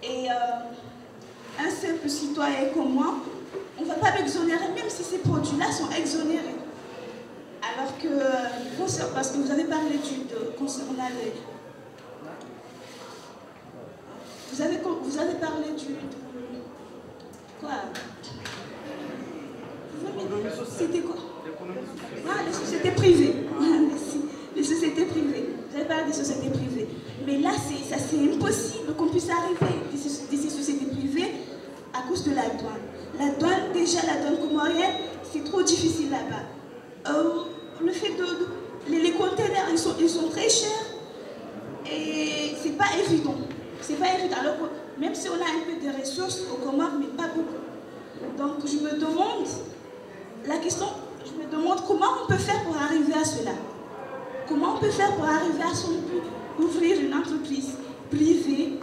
Et un simple citoyen comme moi, on ne va pas m'exonérer, même si ces produits-là sont exonérés. Alors que, parce que vous avez parlé concernant les... Vous avez parlé quoi? C'était quoi? Ah, les sociétés privées. Les sociétés privées. Vous avez parlé des sociétés privées. Mais là, c'est impossible qu'on puisse arriver de ces sociétés privées à cause de la douane. La douane, déjà, la douane comorienne, c'est trop difficile là-bas. Le fait les containers, ils sont très chers et c'est pas évident. C'est pas évident. Alors, même si on a un peu de ressources aux Comores, mais pas beaucoup. Donc, je me demande comment on peut faire pour arriver à cela. Comment on peut faire pour arriver à son but, ouvrir une entreprise privée.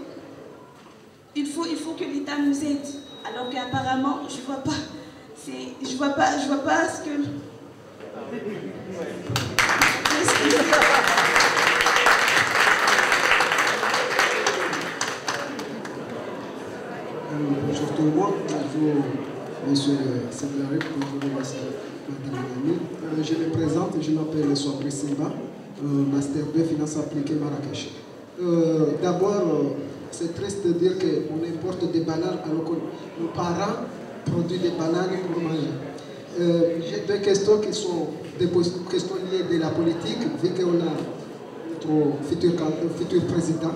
Il faut que l'État nous aide. Alors qu'apparemment, je vois pas ce que... Bonjour tout le monde, bonjour monsieur Sablari, bonjour madame Nami. Je me présente, je m'appelle Soabri Simba, master 2 finances appliquées Marrakech. D'abord, c'est triste de dire qu'on importe des bananes alors que nos parents produisent des bananes pour manger. J'ai deux questions qui sont des questions liées de la politique, vu qu'on a notre futur président.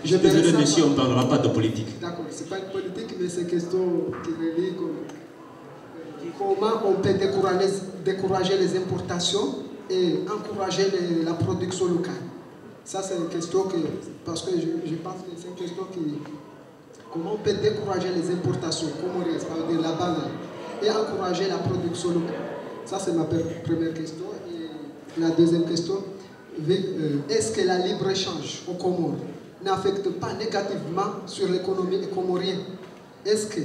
Désolé monsieur, on ne parlera pas de politique. D'accord, ce n'est pas une politique, mais c'est une question qui relie comment on peut décourager les importations et encourager la production locale. Ça, c'est une question parce que je pense que c'est une question comment on peut décourager les importations comoriennes, c'est-à-dire la banane, et encourager la production locale. Ça, c'est ma première question. Et la deuxième question, est-ce que la libre-échange aux Comores n'affecte pas négativement sur l'économie comorienne? Est-ce que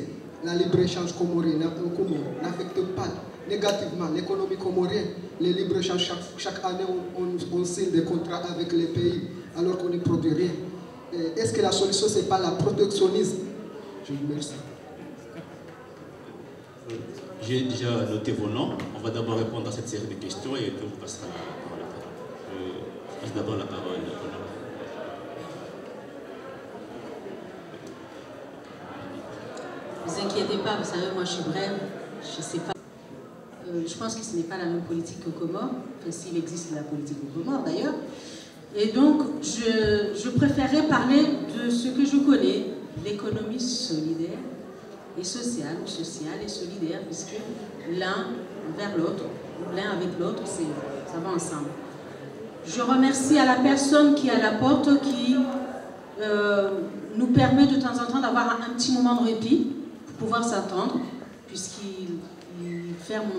la libre-échange comorienne n'affecte pas négativement l'économie comorienne? Les libre-échanges, chaque année, on signe des contrats avec les pays alors qu'on ne produit rien. Est-ce que la solution, ce n'est pas la protectionnisme? Je vous remercie. J'ai déjà noté vos noms. On va d'abord répondre à cette série de questions et puis on passera à la parole. Je passe d'abord la parole. Ne vous inquiétez pas, vous savez, moi je suis brève, je ne sais pas. Je pense que ce n'est pas la même politique qu'au Comores, enfin, s'il existe la politique au Comores d'ailleurs. Et donc, je préférerais parler de ce que je connais, l'économie solidaire et sociale et solidaire, puisque l'un vers l'autre, l'un avec l'autre, ça va ensemble. Je remercie à la personne qui est à la porte, qui nous permet de temps en temps d'avoir un petit moment de répit, pour pouvoir s'entendre, puisqu'il ferme...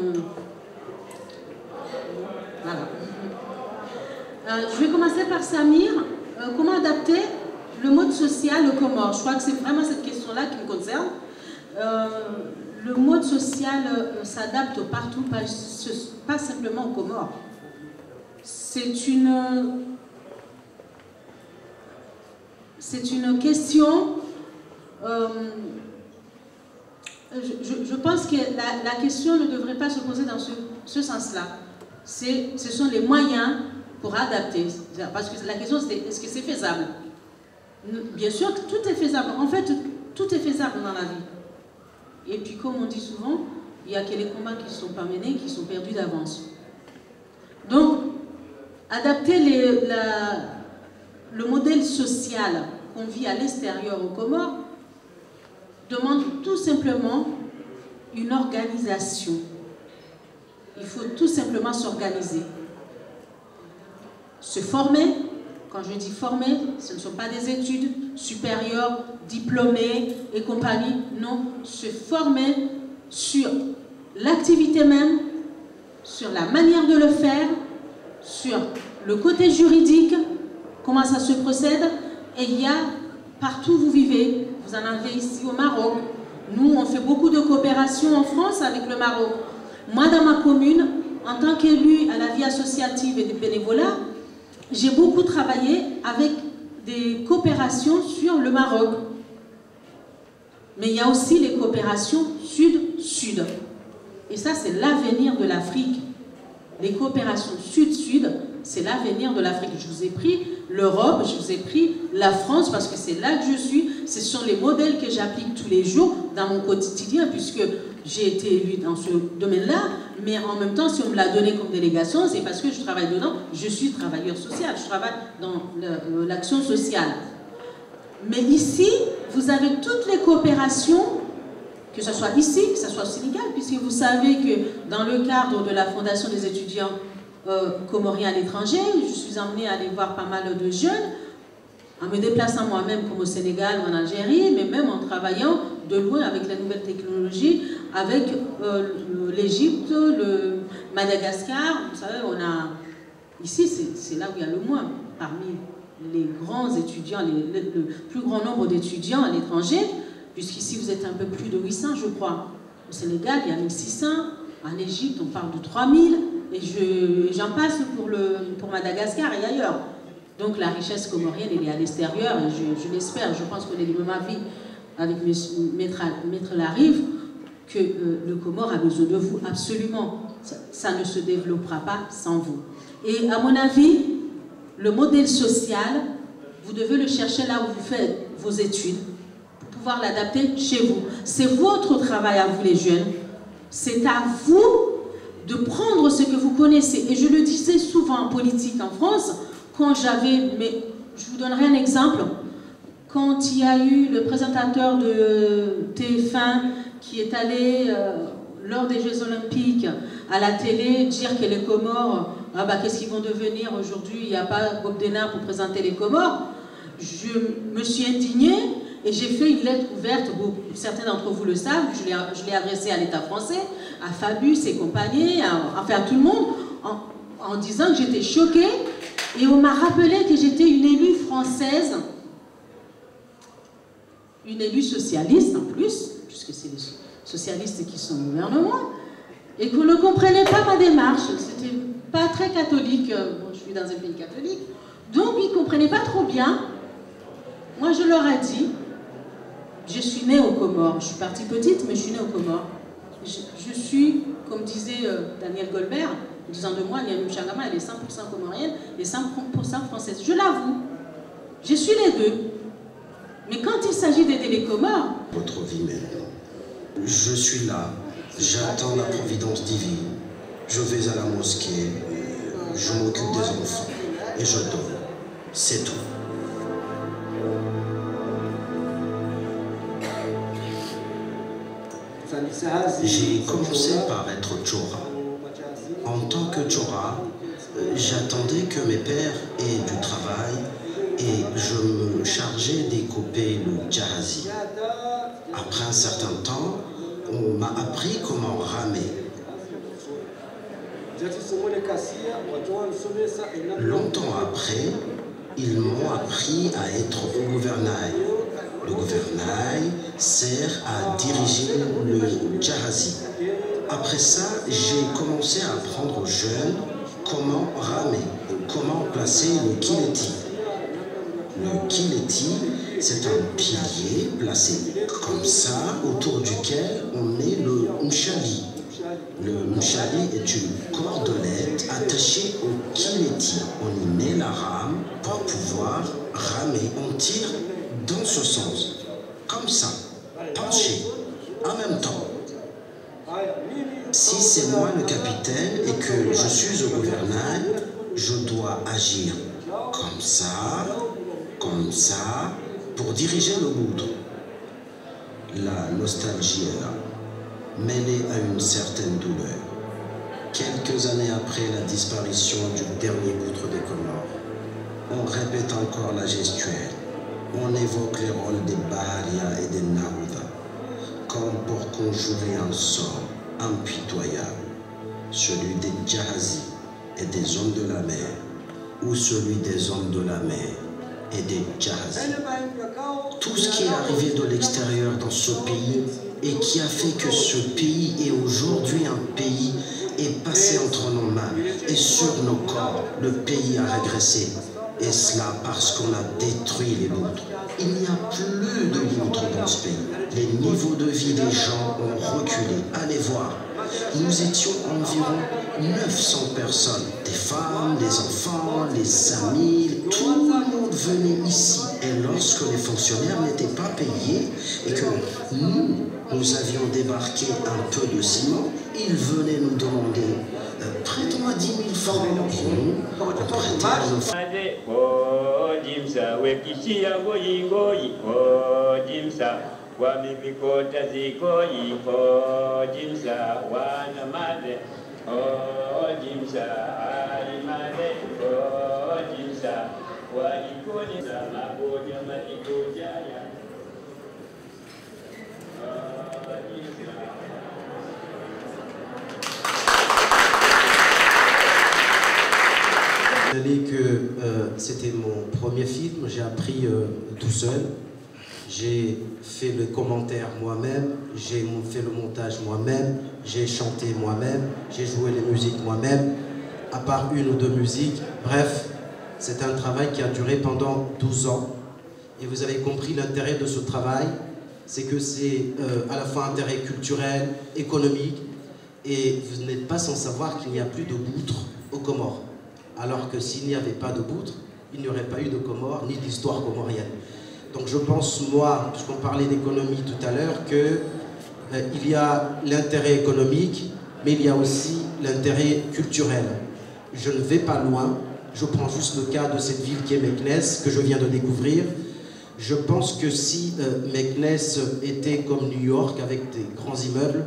Voilà. Je vais commencer par Samir. Comment adapter le mode social au Comores? Je crois que c'est vraiment cette question-là qui me concerne. Le mode social s'adapte partout, pas simplement au Comores. C'est une question... Je pense que la question ne devrait pas se poser dans ce sens-là. Ce sont les moyens pour adapter. Parce que la question, c'est est-ce que c'est faisable? Bien sûr que tout est faisable. En fait, tout est faisable dans la vie. Et puis, comme on dit souvent, il n'y a que les combats qui ne sont pas menés, qui sont perdus d'avance. Donc, adapter le modèle social qu'on vit à l'extérieur au Comores demande tout simplement une organisation. Il faut tout simplement s'organiser. Se former, quand je dis former, ce ne sont pas des études supérieures, diplômées et compagnie. Non, se former sur l'activité même, sur la manière de le faire, sur le côté juridique, comment ça se procède. Et il y a, partout où vous vivez, vous en avez ici au Maroc. Nous, on fait beaucoup de coopération en France avec le Maroc. Moi, dans ma commune, en tant qu'élue à la vie associative et de bénévolat, j'ai beaucoup travaillé avec des coopérations sur le Maroc. Mais il y a aussi les coopérations sud-sud. Et ça, c'est l'avenir de l'Afrique. Les coopérations sud-sud, c'est l'avenir de l'Afrique. Je vous ai pris l'Europe, je vous ai pris la France, parce que c'est là que je suis. Ce sont les modèles que j'applique tous les jours dans mon quotidien, puisque j'ai été élue dans ce domaine-là. Mais en même temps, si on me l'a donné comme délégation, c'est parce que je travaille dedans. Je suis travailleur social, je travaille dans l'action sociale. Mais ici, vous avez toutes les coopérations, que ce soit ici, que ce soit au Sénégal, puisque vous savez que dans le cadre de la Fondation des étudiants comoriens à l'étranger, je suis emmenée à aller voir pas mal de jeunes, en me déplaçant moi-même comme au Sénégal ou en Algérie, mais même en travaillant de loin avec la nouvelle technologie, avec l'Égypte, le Madagascar. Vous savez, on a ici, c'est là où il y a le moins parmi les grands étudiants, le plus grand nombre d'étudiants à l'étranger, puisqu'ici vous êtes un peu plus de 800, je crois. Au Sénégal, il y a 1600. En Égypte, on parle de 3000. Et j'en passe pour Madagascar et ailleurs. Donc la richesse comorienne, elle est à l'extérieur. Et je l'espère, je pense qu'on est du même avis avec Maître Larive, que le Comore a besoin de vous, absolument. Ça ne se développera pas sans vous. Et à mon avis, le modèle social, vous devez le chercher là où vous faites vos études, pour pouvoir l'adapter chez vous. C'est votre travail à vous les jeunes. C'est à vous de prendre ce que vous connaissez. Et je le disais souvent en politique en France, quand j'avais... Mais je vous donnerai un exemple. Quand il y a eu le présentateur de TF1 qui est allé, lors des Jeux Olympiques, à la télé, dire que les Comores, ah bah, qu'est-ce qu'ils vont devenir aujourd'hui? Il n'y a pas Bob Denard pour présenter les Comores. Je me suis indignée et j'ai fait une lettre ouverte, certains d'entre vous le savent, je l'ai adressée à l'État français, à Fabius et compagnie, enfin à tout le monde, en disant que j'étais choquée. Et on m'a rappelé que j'étais une élue française, une élue socialiste en plus, puisque c'est les socialistes qui sont au gouvernement, et qu'on ne comprenait pas ma démarche. C'était pas très catholique, bon, je suis dans un pays catholique, donc ils ne comprenaient pas trop bien. Moi, je leur ai dit, je suis née aux Comores, je suis partie petite, mais je suis née aux Comores. Je suis, comme disait Daniel Goldberg, disant de moi, Niamey Changama, elle est 100% comorienne et 100% française. Je l'avoue, je suis les deux. Mais quand il s'agit d'aider les Comores... Votre vie maintenant. Je suis là, j'attends la providence divine. Je vais à la mosquée, je m'occupe des enfants et je donne. C'est tout. J'ai commencé par être Tchora. En tant que Tchora, j'attendais que mes pères aient du travail et je me chargeais d'écoper le Jahazi. Après un certain temps, on m'a appris comment ramer. Longtemps après, ils m'ont appris à être au gouvernail. Le gouvernail sert à diriger le Jahazi. Après ça, j'ai commencé à apprendre aux jeunes comment ramer, comment placer le kileti. Le kileti, c'est un pilier placé comme ça, autour duquel on met le mchali. Le mchali est une cordelette attachée au kileti. On y met la rame pour pouvoir ramer. On tire dans ce sens, comme ça, penché, en même temps. Si c'est moi le capitaine et que je suis au gouvernail, je dois agir comme ça, pour diriger le boudre. La nostalgie est là, mêlée à une certaine douleur. Quelques années après la disparition du dernier boudre des Comores, on répète encore la gestuelle. On évoque les rôles des Baharia et des Naouda, comme pour conjurer un sort impitoyable, celui des Jahazi et des hommes de la mer, ou celui des hommes de la mer et des Jahazi. Tout ce qui est arrivé de l'extérieur dans ce pays et qui a fait que ce pays est aujourd'hui un pays est passé entre nos mains et sur nos corps, le pays a régressé. Et cela parce qu'on a détruit les loutres. Il n'y a plus de loutres dans ce pays. Les niveaux de vie des gens ont reculé. Allez voir. Nous étions environ 900 personnes. Des femmes, des enfants, les amis, tout le monde venait ici. Et lorsque les fonctionnaires n'étaient pas payés et que nous avions débarqué un peu de ciment, ils venaient nous demander prête-moi 10 000 francs. On prêtait à nos femmes. Que c'était mon premier film, j'ai appris tout seul, j'ai fait le commentaire moi-même, j'ai fait le montage moi-même, j'ai chanté moi-même, j'ai joué les musiques moi-même, à part une ou deux musiques. Bref, c'est un travail qui a duré pendant 12 ans. Et vous avez compris l'intérêt de ce travail, c'est que c'est à la fois intérêt culturel, économique, et vous n'êtes pas sans savoir qu'il n'y a plus de boutres aux Comores. Alors que s'il n'y avait pas de boutres, il n'y aurait pas eu de Comores ni d'histoire comorienne. Donc je pense, moi, puisqu'on parlait d'économie tout à l'heure, qu'il y a l'intérêt économique, mais il y a aussi l'intérêt culturel. Je ne vais pas loin, je prends juste le cas de cette ville qui est Meknès, que je viens de découvrir. Je pense que si Meknès était comme New York, avec des grands immeubles,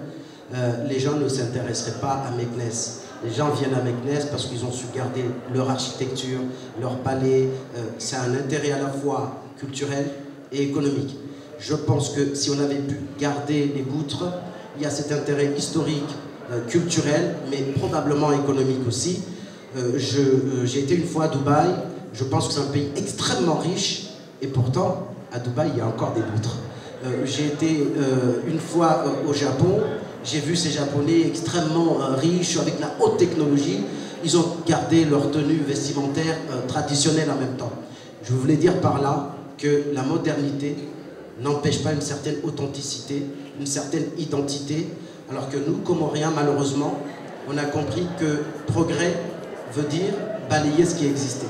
les gens ne s'intéresseraient pas à Meknès. Les gens viennent à Meknès parce qu'ils ont su garder leur architecture, leur palais. C'est un intérêt à la fois culturel et économique. Je pense que si on avait pu garder les boutres, il y a cet intérêt historique, culturel, mais probablement économique aussi. J'ai été une fois à Dubaï, je pense que c'est un pays extrêmement riche, et pourtant, à Dubaï, il y a encore des boutres. J'ai été une fois au Japon. J'ai vu ces Japonais extrêmement riches, avec la haute technologie. Ils ont gardé leur tenue vestimentaire traditionnelle en même temps. Je voulais dire par là que la modernité n'empêche pas une certaine authenticité, une certaine identité, alors que nous, Comoriens, malheureusement, on a compris que progrès veut dire balayer ce qui existait.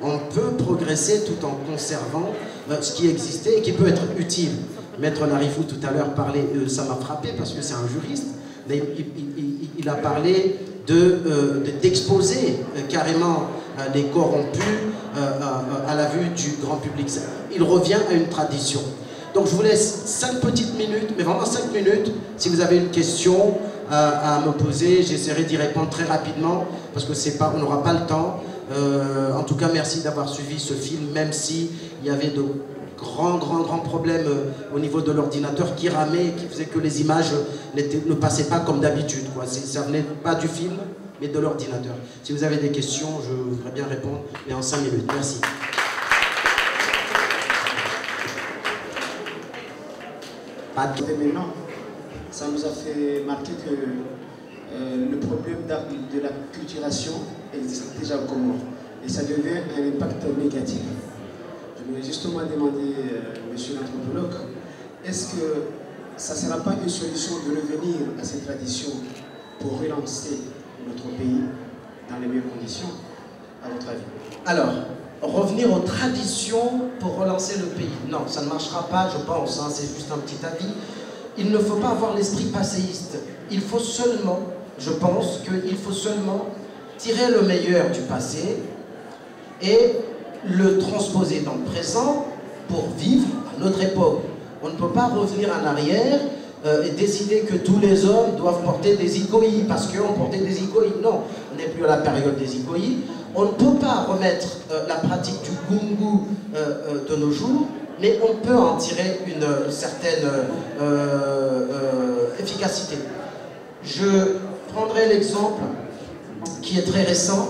On peut progresser tout en conservant ce qui existait et qui peut être utile. Maître Larifou tout à l'heure parlait, ça m'a frappé parce que c'est un juriste, mais il a parlé d'exposer carrément les corrompus à la vue du grand public. Il revient à une tradition. Donc je vous laisse 5 petites minutes, mais vraiment 5 minutes, si vous avez une question à me poser, j'essaierai d'y répondre très rapidement parce que on n'aura pas le temps. En tout cas, merci d'avoir suivi ce film, même s'il y avait de grands problèmes au niveau de l'ordinateur qui ramait, qui faisait que les images ne passaient pas comme d'habitude. Ça venait pas du film, mais de l'ordinateur. Si vous avez des questions, je voudrais bien répondre, mais en 5 minutes. Merci. Maintenant, ça nous a fait marquer que le problème de la culturation existe déjà au Comores et ça devient un impact négatif. Je voulais justement demander, monsieur l'anthropologue, est-ce que ça ne sera pas une solution de revenir à ces traditions pour relancer notre pays dans les meilleures conditions, à votre avis? Alors, revenir aux traditions pour relancer le pays. Non, ça ne marchera pas, je pense, c'est juste un petit avis. Il ne faut pas avoir l'esprit passéiste. Il faut seulement, je pense qu'il faut seulement tirer le meilleur du passé et le transposer dans le présent pour vivre à notre époque. On ne peut pas revenir en arrière et décider que tous les hommes doivent porter des ikoïs parce qu'on portait des ikoïs. Non, on n'est plus à la période des ikoïs. On ne peut pas remettre la pratique du gungu de nos jours, mais on peut en tirer une certaine efficacité. Je prendrai l'exemple qui est très récent.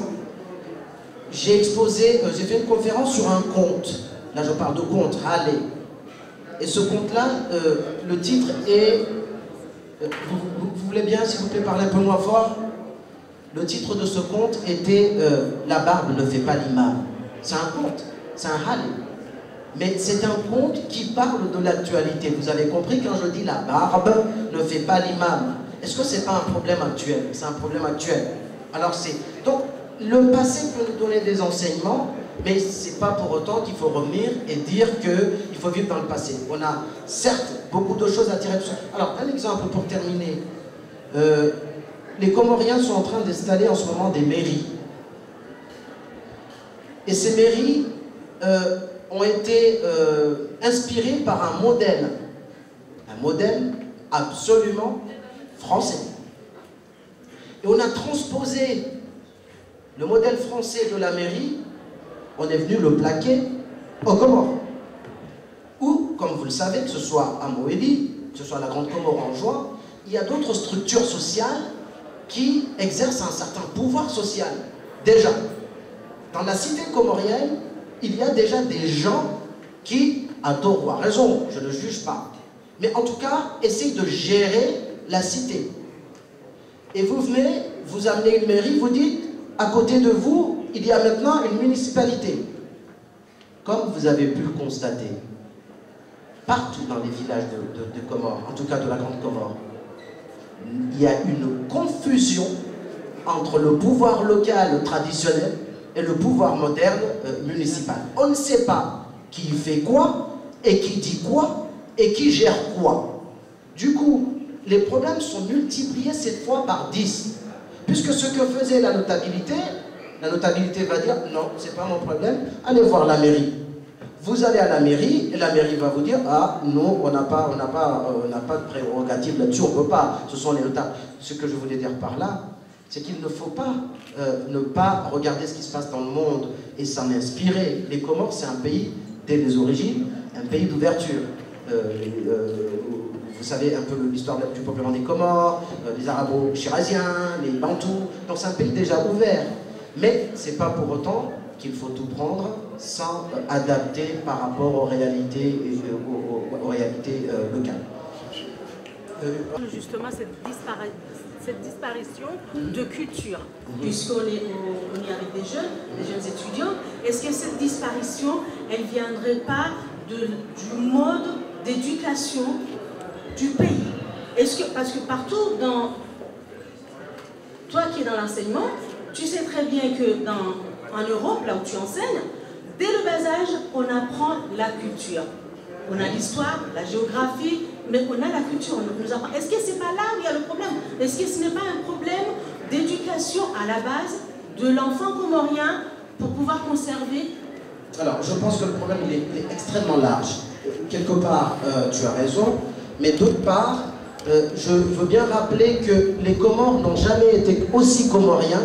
J'ai fait une conférence sur un conte. Là, je parle de conte, Hallé. Et ce conte-là, le titre est... Vous voulez bien, s'il vous plaît, parler un peu moins fort? Le titre de ce conte était « La barbe ne fait pas l'imam ». C'est un conte, c'est un hal. Mais c'est un conte qui parle de l'actualité. Vous avez compris quand je dis la barbe ne fait pas l'imam. Est-ce que ce n'est pas un problème actuel? C'est un problème actuel. Alors c'est... Donc, le passé peut nous donner des enseignements, mais ce n'est pas pour autant qu'il faut revenir et dire qu'il faut vivre dans le passé. On a certes beaucoup de choses à tirer de ça. Alors, un exemple pour terminer. Les Comoriens sont en train d'installer en ce moment des mairies. Et ces mairies ont été inspirées par un modèle absolument français. Et on a transposé le modèle français de la mairie, on est venu le plaquer aux Comores. Ou, comme vous le savez, que ce soit à Moélie, que ce soit à la Grande Comore en juin, il y a d'autres structures sociales qui exercent un certain pouvoir social. Déjà, dans la cité comorienne, il y a déjà des gens qui, à tort ou à raison, je ne juge pas, mais en tout cas, essayent de gérer la cité. Et vous venez, vous amenez une mairie, vous dites, à côté de vous, il y a maintenant une municipalité. Comme vous avez pu le constater, partout dans les villages de Comores, en tout cas de la Grande Comore, il y a une confusion entre le pouvoir local traditionnel et le pouvoir moderne municipal. On ne sait pas qui fait quoi, et qui dit quoi, et qui gère quoi. Du coup, les problèmes sont multipliés cette fois par 10. Puisque ce que faisait la notabilité va dire, non, c'est pas mon problème, allez voir la mairie. Vous allez à la mairie, et la mairie va vous dire, ah, non, on n'a pas de prérogative là-dessus, on ne peut pas, ce sont les notables. Ce que je voulais dire par là, c'est qu'il ne faut pas ne pas regarder ce qui se passe dans le monde et s'en inspirer. Les Comores, c'est un pays, dès les origines, un pays d'ouverture. Vous savez un peu l'histoire du peuplement des Comores, les Arabo-Chiraziens, les Bantous. Donc c'est un pays déjà ouvert. Mais ce n'est pas pour autant qu'il faut tout prendre sans adapter par rapport aux réalités, locales. Justement, cette disparition de culture. Puisqu'on est avec des jeunes étudiants, est-ce que cette disparition, elle ne viendrait pas du mode d'éducation du pays? Parce que partout, toi qui es dans l'enseignement, tu sais très bien que en Europe, là où tu enseignes, dès le bas âge, on apprend la culture. On a l'histoire, la géographie, mais on a la culture, on nous apprend. Est-ce que ce n'est pas là où il y a le problème? Est-ce que ce n'est pas un problème d'éducation à la base de l'enfant comorien pour pouvoir conserver? Alors, je pense que le problème il est extrêmement large. Quelque part, tu as raison, mais d'autre part, je veux bien rappeler que les Comores n'ont jamais été aussi comoriens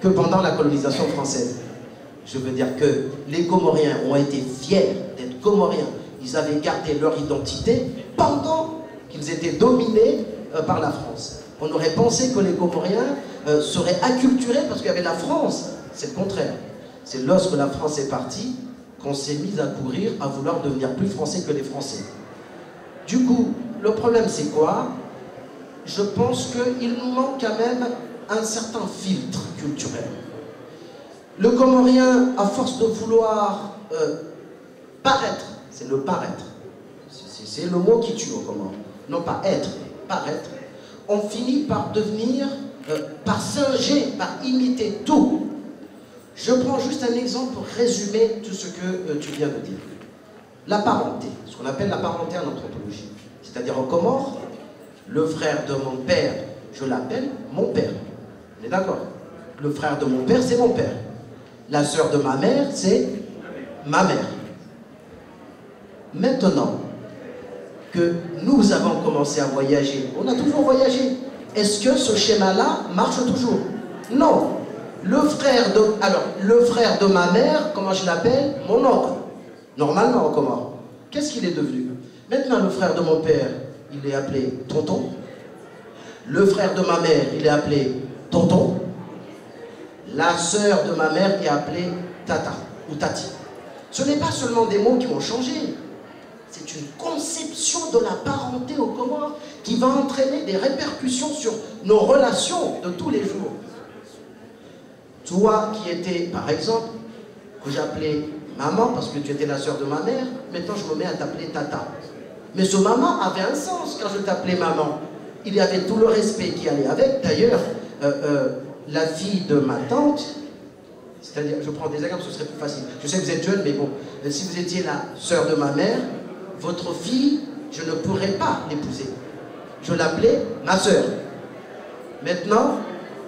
que pendant la colonisation française. Je veux dire que les Comoriens ont été fiers d'être Comoriens. Ils avaient gardé leur identité pendant qu'ils étaient dominés par la France. On aurait pensé que les Comoriens seraient acculturés parce qu'il y avait la France. C'est le contraire. C'est lorsque la France est partie qu'on s'est mis à courir, à vouloir devenir plus français que les Français. Du coup, le problème c'est quoi? Je pense qu'il nous manque quand même un certain filtre culturel. Le Comorien, à force de vouloir paraître, c'est le paraître. C'est le mot qui tue au Comores. Non pas être, paraître. On finit par devenir, par singer, par imiter tout. Je prends juste un exemple pour résumer tout ce que tu viens de dire. La parenté, ce qu'on appelle la parenté en anthropologie. C'est-à-dire au Comores, le frère de mon père, je l'appelle mon père. On est d'accord? Le frère de mon père, c'est mon père. La sœur de ma mère, c'est ma mère. Maintenant que nous avons commencé à voyager, on a toujours voyagé. Est-ce que ce schéma-là marche toujours? Non. Le frère de ma mère, comment je l'appelle? Mon oncle. Normalement, en Comores. Qu'est-ce qu'il est devenu? Maintenant, le frère de mon père, il est appelé tonton. Le frère de ma mère, il est appelé tonton. La sœur de ma mère est appelée tata ou tati. Ce n'est pas seulement des mots qui ont changé. C'est une conception de la parenté aux Comores qui va entraîner des répercussions sur nos relations de tous les jours. Toi qui étais, par exemple, que j'appelais maman parce que tu étais la sœur de ma mère. Maintenant, je me mets à t'appeler tata. Mais ce maman avait un sens quand je t'appelais maman. Il y avait tout le respect qui allait avec. D'ailleurs, la fille de ma tante, c'est-à-dire, je prends des exemples, ce serait plus facile. Je sais que vous êtes jeune, mais bon, si vous étiez la sœur de ma mère, votre fille, je ne pourrais pas l'épouser. Je l'appelais ma sœur. Maintenant,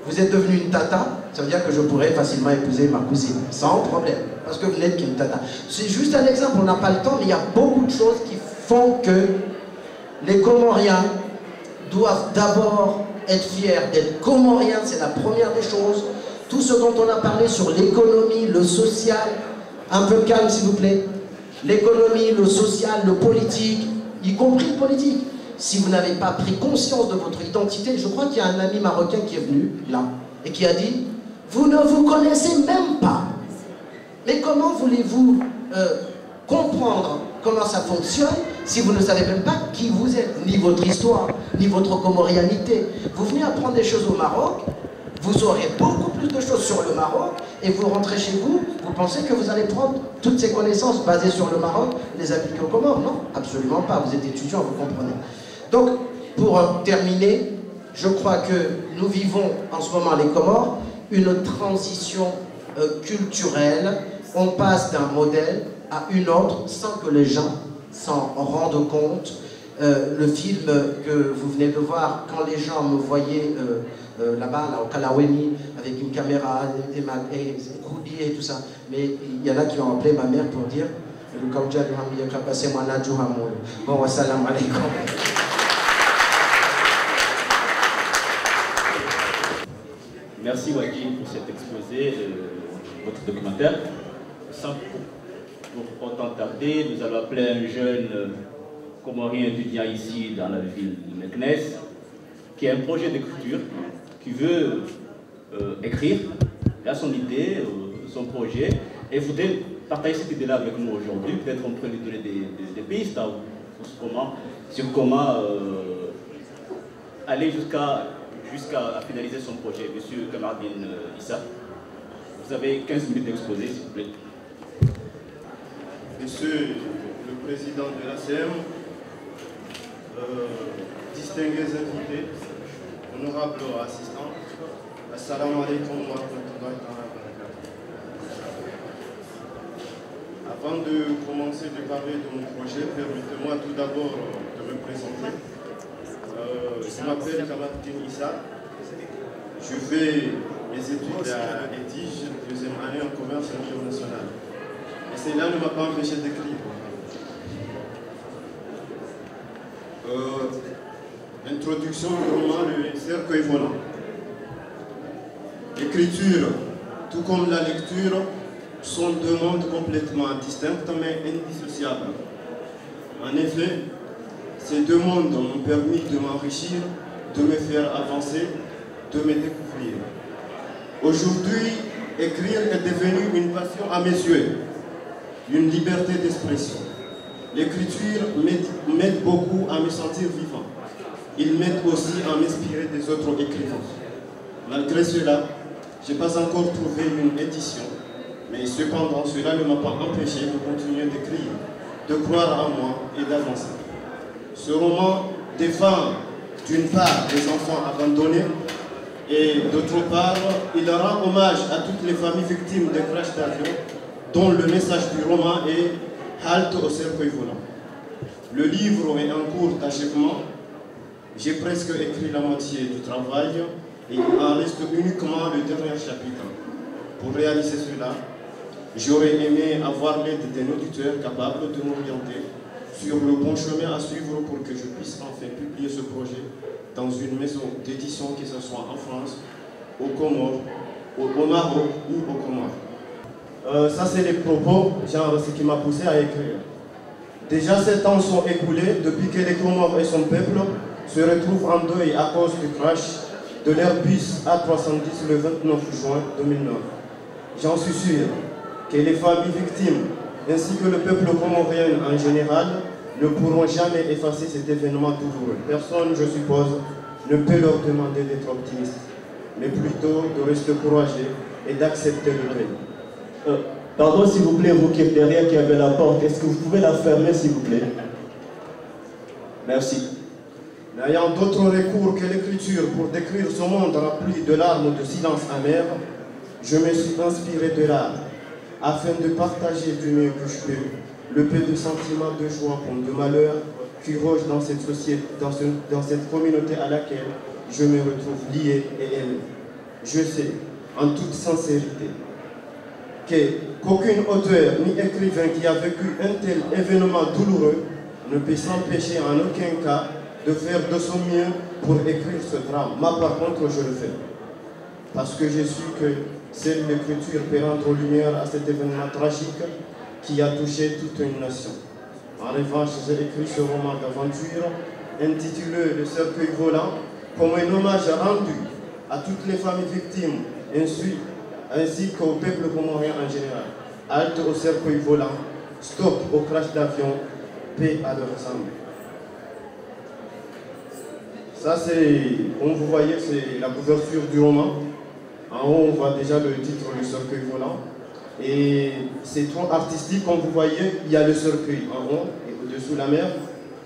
vous êtes devenue une tata, ça veut dire que je pourrais facilement épouser ma cousine, sans problème, parce que vous n'êtes qu'une tata. C'est juste un exemple, on n'a pas le temps, mais il y a beaucoup de choses qui font que les Comoriens doivent d'abord être fiers d'être Comoriens, c'est la première des choses. Tout ce dont on a parlé sur l'économie, le social, un peu calme s'il vous plaît, l'économie, le social, le politique, y compris le politique. Si vous n'avez pas pris conscience de votre identité, je crois qu'il y a un ami marocain qui est venu là et qui a dit « Vous ne vous connaissez même pas. Mais comment voulez-vous comprendre comment ça fonctionne si vous ne savez même pas qui vous êtes, ni votre histoire, ni votre comorianité. Vous venez apprendre des choses au Maroc, vous aurez beaucoup plus de choses sur le Maroc, et vous rentrez chez vous, vous pensez que vous allez prendre toutes ces connaissances basées sur le Maroc, les appliquer aux Comores? Non, absolument pas. Vous êtes étudiant, vous comprenez. Donc, pour terminer, je crois que nous vivons en ce moment, les Comores, une transition culturelle. On passe d'un modèle à une autre sans que les gens s'en rendent compte. Le film que vous venez de voir, quand les gens me voyaient là-bas, là, au Kalaweni, avec une caméra, et tout ça, mais il y en a qui ont appelé ma mère pour dire bon, wassalam alaikum. Merci Wadi pour cet exposé, votre documentaire. Sans pour autant tarder, nous allons appeler un jeune Comorien étudiant ici dans la ville de Meknes, qui a un projet d'écriture, qui veut écrire, il a son idée, son projet, et voudrait partager cette idée-là avec nous aujourd'hui. Peut-être on peut lui donner des pistes sur comment aller jusqu'à finaliser son projet. Monsieur Kamardine Issa, vous avez 15 minutes d'exposé, s'il vous plaît. Monsieur le Président de l'ACM, distingués invités, honorables assistants, assalamu alaikum wa rahmatullahi wa barakatuh. Avant de commencer de parler de mon projet, permettez-moi tout d'abord de me présenter. Je m'appelle Kamardine Issa. Je fais mes études à Etige, deuxième année en commerce international. Et cela ne m'a pas empêché d'écrire. Introduction du roman Le cercueil volant. L'écriture, tout comme la lecture, sont deux mondes complètement distincts mais indissociables. En effet, ces deux mondes m'ont permis de m'enrichir, de me faire avancer, de me découvrir. Aujourd'hui, écrire est devenu une passion à mes yeux, une liberté d'expression. L'écriture m'aide beaucoup à me sentir vivant. Il m'aide aussi à m'inspirer des autres écrivains. Malgré cela, je n'ai pas encore trouvé une édition, mais cependant, cela ne m'a pas empêché de continuer d'écrire, de croire en moi et d'avancer. Ce roman défend d'une part les enfants abandonnés et d'autre part, il rend hommage à toutes les familles victimes des crashs d'avion dont le message du roman est « Halte au cercueil volant ». Le livre est en cours d'achèvement. J'ai presque écrit la moitié du travail et il en reste uniquement le dernier chapitre. Pour réaliser cela, j'aurais aimé avoir l'aide d'un auditeur capable de m'orienter sur le bon chemin à suivre pour que je puisse enfin publier ce projet dans une maison d'édition, que ce soit en France, au Comores, au Maroc ou au Comores. Ça c'est les propos, genre ce qui m'a poussé à écrire. Déjà 7 ans sont écoulés depuis que les Comores et son peuple se retrouvent en deuil à cause du crash de l'Airbus A310 le 29 juin 2009. J'en suis sûr que les familles victimes ainsi que le peuple comorien en général ne pourront jamais effacer cet événement douloureux. Personne, je suppose, ne peut leur demander d'être optimiste, mais plutôt de rester courageux et d'accepter le deuil. Pardon, s'il vous plaît, vous qui êtes derrière, qui avez la porte, est-ce que vous pouvez la fermer, s'il vous plaît? Merci. N'ayant d'autre recours que l'écriture pour décrire ce monde rempli de larmes ou de silence amer, je me suis inspiré de l'art, afin de partager du mieux que je peux le peu de sentiments de joie comme de malheur qui rogent dans cette société, dans cette communauté à laquelle je me retrouve lié et aimé. Je sais, en toute sincérité, qu'aucun auteur ni écrivain qui a vécu un tel événement douloureux ne peut s'empêcher en aucun cas de faire de son mieux pour écrire ce drame. Moi, par contre, je le fais. Parce que je suis que seule l'écriture peut rendre lumière à cet événement tragique qui a touché toute une nation. En revanche, j'ai écrit ce roman d'aventure intitulé Le cercueil volant comme un hommage rendu à toutes les familles victimes ainsi qu'au peuple comorien en général. Halte au cercueil volant, stop au crash d'avion, paix à leurs âmes. Ça c'est, comme vous voyez, c'est la couverture du roman. En haut, on voit déjà le titre, Le cercueil volant. Et c'est trop artistique, comme vous voyez, il y a le cercueil en haut et au-dessous la mer.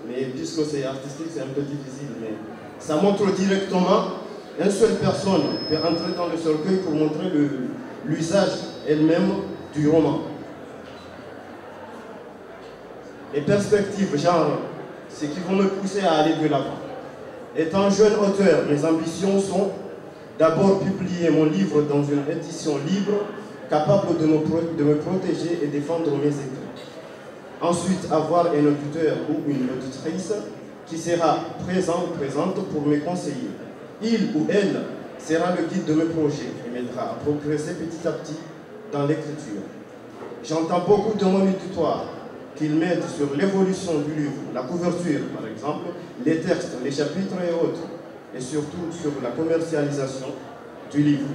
Mais puisque c'est artistique, c'est un peu difficile. Mais ça montre directement, une seule personne peut entrer dans le cercueil pour montrer l'usage elle-même du roman. Les perspectives, genre, c'est qui vont me pousser à aller de l'avant. Étant jeune auteur, mes ambitions sont d'abord publier mon livre dans une édition libre, capable de me protéger et défendre mes écrits. Ensuite, avoir un auditeur ou une auditrice qui sera présent ou présente pour me conseiller. Il ou elle sera le guide de mes projets et m'aidera à progresser petit à petit dans l'écriture. J'entends beaucoup de mon auditoire qu'il m'aide sur l'évolution du livre, la couverture par exemple, les textes, les chapitres et autres, et surtout sur la commercialisation du livre.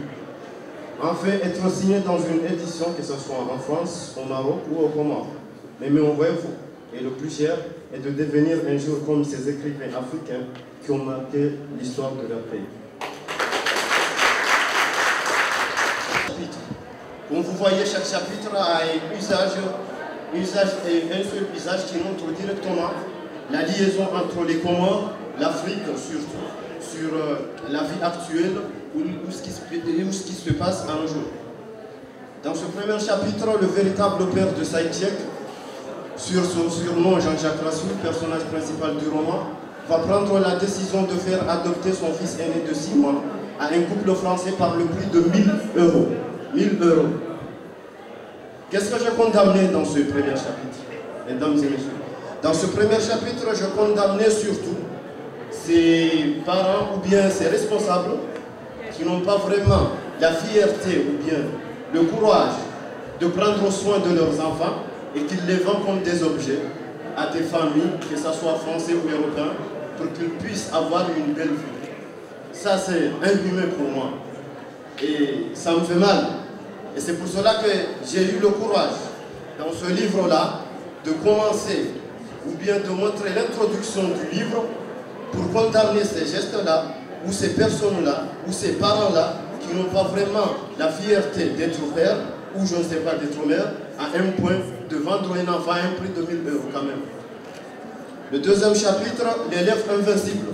Enfin, être signé dans une édition, que ce soit en France, au Maroc ou au Comores. Mais mon rêve, et le plus cher, est de devenir un jour comme ces écrivains africains qui ont marqué l'histoire de leur pays. Comme vous voyez, chaque chapitre a un usage et un seul usage qui montre directement la liaison entre les Comores, l'Afrique surtout, sur la vie actuelle ou ce qui se passe un jour. Dans ce premier chapitre, le véritable père de Saïtiek, sur son surnom Jean-Jacques Rassoul, personnage principal du roman, va prendre la décision de faire adopter son fils aîné de 6 mois à un couple français par le prix de 1 000 euros. 1 000 euros. Qu'est-ce que j'ai condamné dans ce premier chapitre, mesdames et messieurs? Dans ce premier chapitre, je condamnais surtout ces parents ou bien ces responsables qui n'ont pas vraiment la fierté ou bien le courage de prendre soin de leurs enfants et qui les vendent comme des objets à des familles, que ce soit français ou européens, pour qu'ils puissent avoir une belle vie. Ça, c'est inhumain pour moi. Et ça me fait mal. Et c'est pour cela que j'ai eu le courage, dans ce livre-là, de commencer, ou bien de montrer l'introduction du livre, pour condamner ces gestes-là, ou ces personnes-là, ou ces parents-là, qui n'ont pas vraiment la fierté d'être père, ou je ne sais pas, d'être mère, à un point de vendre un enfant à un prix de 1 000 euros quand même. Le deuxième chapitre, l'élève invincible.